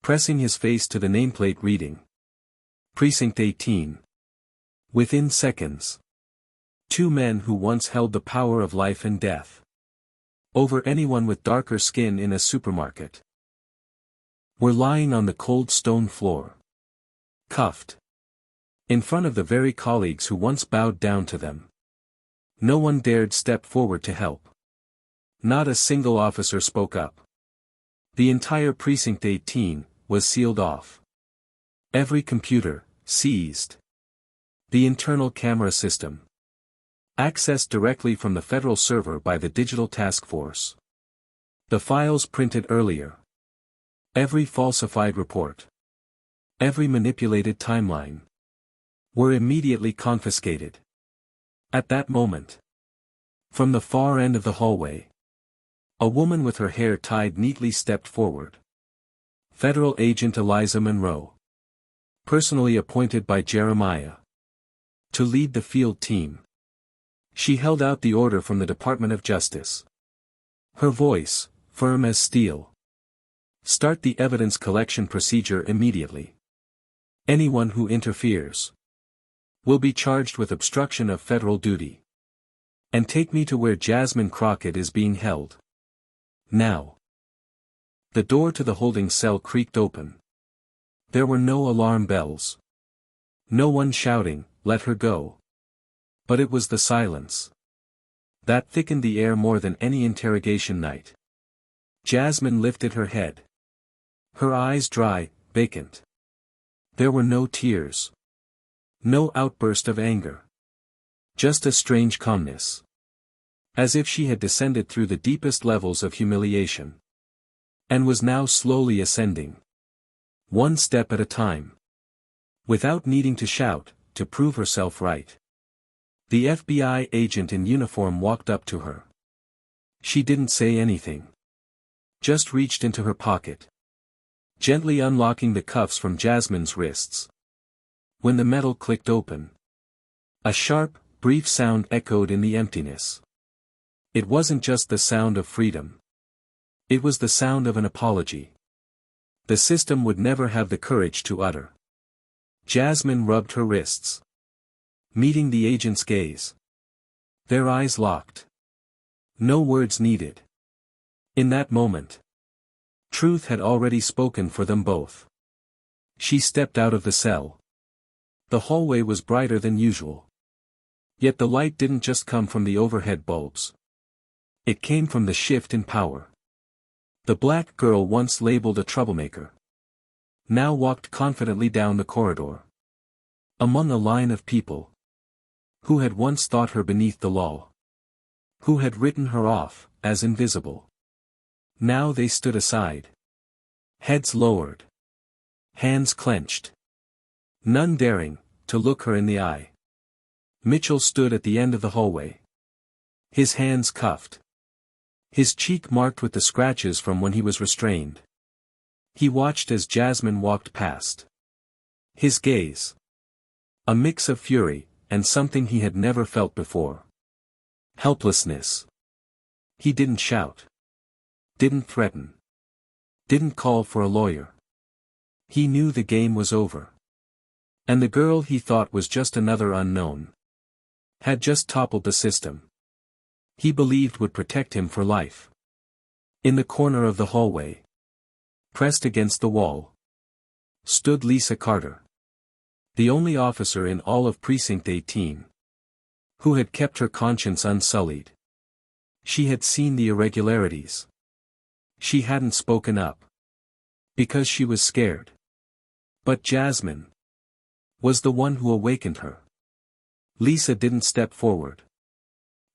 pressing his face to the nameplate reading, "Precinct 18. Within seconds, 2 men who once held the power of life and death over anyone with darker skin in a supermarket were lying on the cold stone floor, cuffed, in front of the very colleagues who once bowed down to them. No one dared step forward to help. Not a single officer spoke up. The entire Precinct 18 was sealed off. Every computer seized. The internal camera system accessed directly from the federal server by the Digital Task Force. The files printed earlier. Every falsified report. Every manipulated timeline. were immediately confiscated. At that moment, from the far end of the hallway, a woman with her hair tied neatly stepped forward. Federal Agent Eliza Monroe, personally appointed by Jeremiah to lead the field team. She held out the order from the Department of Justice. Her voice, firm as steel. Start the evidence collection procedure immediately. Anyone who interferes will be charged with obstruction of federal duty. And take me to where Jasmine Crockett is being held. Now. The door to the holding cell creaked open. There were no alarm bells. No one shouting, "Let her go." But it was the silence that thickened the air more than any interrogation night. Jasmine lifted her head. Her eyes dry, vacant. There were no tears. No outburst of anger. Just a strange calmness. As if she had descended through the deepest levels of humiliation. And was now slowly ascending. One step at a time. Without needing to shout, to prove herself right. The FBI agent in uniform walked up to her. She didn't say anything. Just reached into her pocket. Gently unlocking the cuffs from Jasmine's wrists. When the metal clicked open. A sharp, brief sound echoed in the emptiness. It wasn't just the sound of freedom. It was the sound of an apology. The system would never have the courage to utter. Jasmine rubbed her wrists. Meeting the agent's gaze. Their eyes locked. No words needed. In that moment, truth had already spoken for them both. She stepped out of the cell. The hallway was brighter than usual. Yet the light didn't just come from the overhead bulbs. It came from the shift in power. The black girl once labeled a troublemaker now walked confidently down the corridor. Among a line of people who had once thought her beneath the law. Who had written her off as invisible. Now they stood aside. Heads lowered. Hands clenched. None daring to look her in the eye. Mitchell stood at the end of the hallway. His hands cuffed. His cheek marked with the scratches from when he was restrained. He watched as Jasmine walked past. His gaze. A mix of fury, and something he had never felt before. Helplessness. He didn't shout. Didn't threaten. Didn't call for a lawyer. He knew the game was over. And the girl he thought was just another unknown. Had just toppled the system. He believed would protect him for life. In the corner of the hallway. Pressed against the wall. Stood Lisa Carter. The only officer in all of Precinct 18. Who had kept her conscience unsullied. She had seen the irregularities. She hadn't spoken up. Because she was scared. But Jasmine was the one who awakened her. Lisa didn't step forward.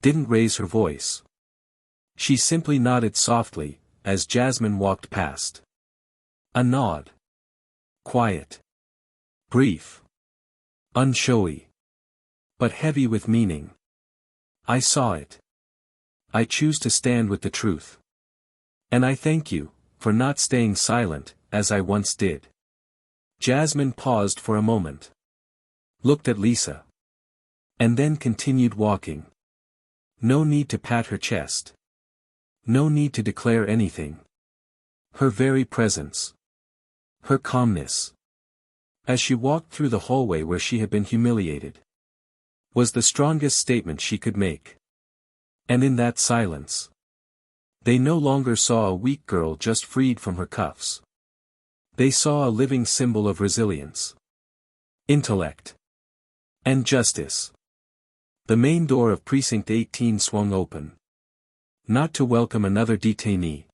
Didn't raise her voice. She simply nodded softly, as Jasmine walked past. A nod. Quiet. Brief. Unshowy. But heavy with meaning. I saw it. I choose to stand with the truth. And I thank you, for not staying silent, as I once did. Jasmine paused for a moment. Looked at Lisa. And then continued walking. No need to pat her chest. No need to declare anything. Her very presence. Her calmness. As she walked through the hallway where she had been humiliated. Was the strongest statement she could make. And in that silence. They no longer saw a weak girl just freed from her cuffs. They saw a living symbol of resilience. Intellect. And justice. The main door of Precinct 18 swung open. Not to welcome another detainee.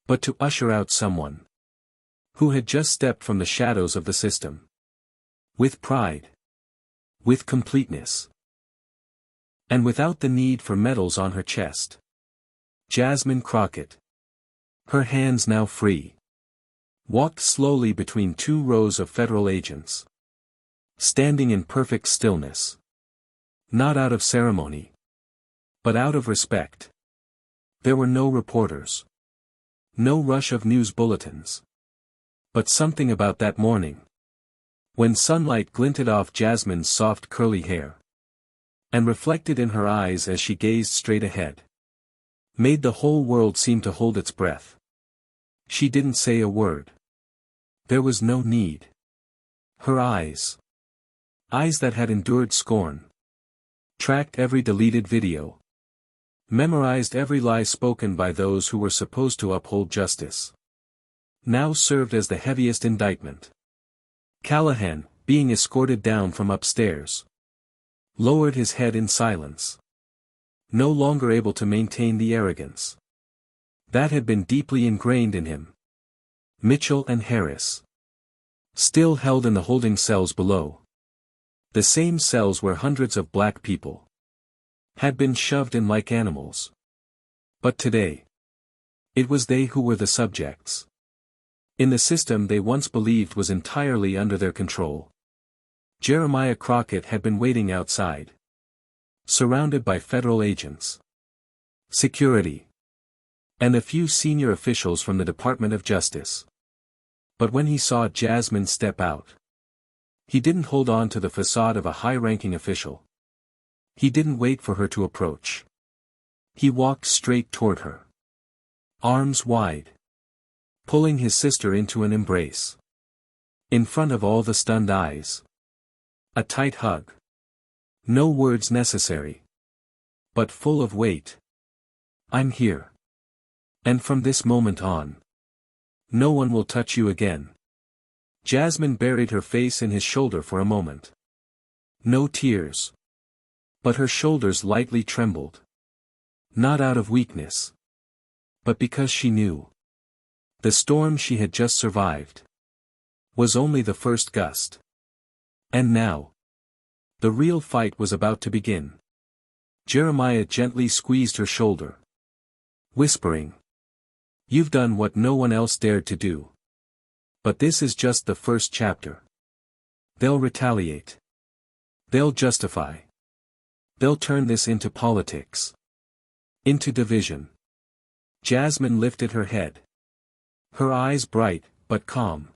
But to usher out someone. Who had just stepped from the shadows of the system. With pride. With completeness. And without the need for medals on her chest. Jasmine Crockett. Her hands now free. Walked slowly between two rows of federal agents. standing in perfect stillness. Not out of ceremony, but out of respect. There were no reporters. No rush of news bulletins. But something about that morning, when sunlight glinted off Jasmine's soft curly hair, and reflected in her eyes as she gazed straight ahead, made the whole world seem to hold its breath. She didn't say a word. There was no need. Her eyes that had endured scorn, tracked every deleted video, memorized every lie spoken by those who were supposed to uphold justice, now served as the heaviest indictment. Callahan, being escorted down from upstairs, lowered his head in silence, no longer able to maintain the arrogance that had been deeply ingrained in him. Mitchell and Harris, still held in the holding cells below, the same cells where hundreds of black people had been shoved in like animals. But today, it was they who were the subjects, in the system they once believed was entirely under their control. Jeremiah Crockett had been waiting outside, surrounded by federal agents, security, and a few senior officials from the Department of Justice. But when he saw Jasmine step out, he didn't hold on to the facade of a high-ranking official. He didn't wait for her to approach. He walked straight toward her, arms wide, pulling his sister into an embrace. In front of all the stunned eyes. A tight hug. No words necessary, but full of weight. I'm here. And from this moment on, no one will touch you again. Jasmine buried her face in his shoulder for a moment. No tears. But her shoulders lightly trembled. Not out of weakness, but because she knew the storm she had just survived was only the first gust. And now, the real fight was about to begin. Jeremiah gently squeezed her shoulder, whispering, "You've done what no one else dared to do. But this is just the first chapter. They'll retaliate. They'll justify. They'll turn this into politics. Into division." Jasmine lifted her head, her eyes bright, but calm.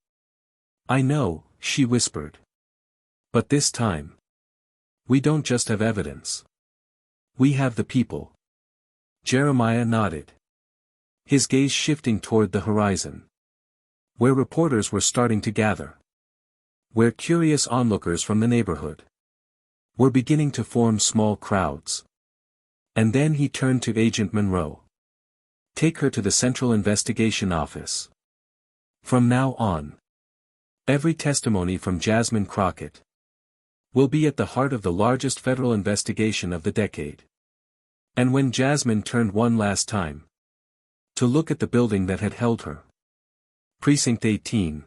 "I know," she whispered. "But this time, we don't just have evidence. We have the people." Jeremiah nodded, his gaze shifting toward the horizon, where reporters were starting to gather, where curious onlookers from the neighborhood were beginning to form small crowds. And then he turned to Agent Monroe. "Take her to the Central Investigation Office. From now on, every testimony from Jasmine Crockett will be at the heart of the largest federal investigation of the decade." And when Jasmine turned one last time to look at the building that had held her, Precinct 18,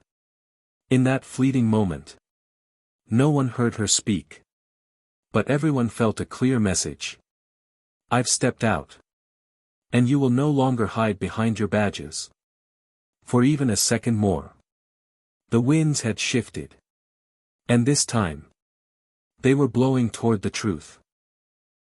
in that fleeting moment, no one heard her speak. But everyone felt a clear message. "I've stepped out. And you will no longer hide behind your badges. For even a second more." The winds had shifted. And this time, they were blowing toward the truth.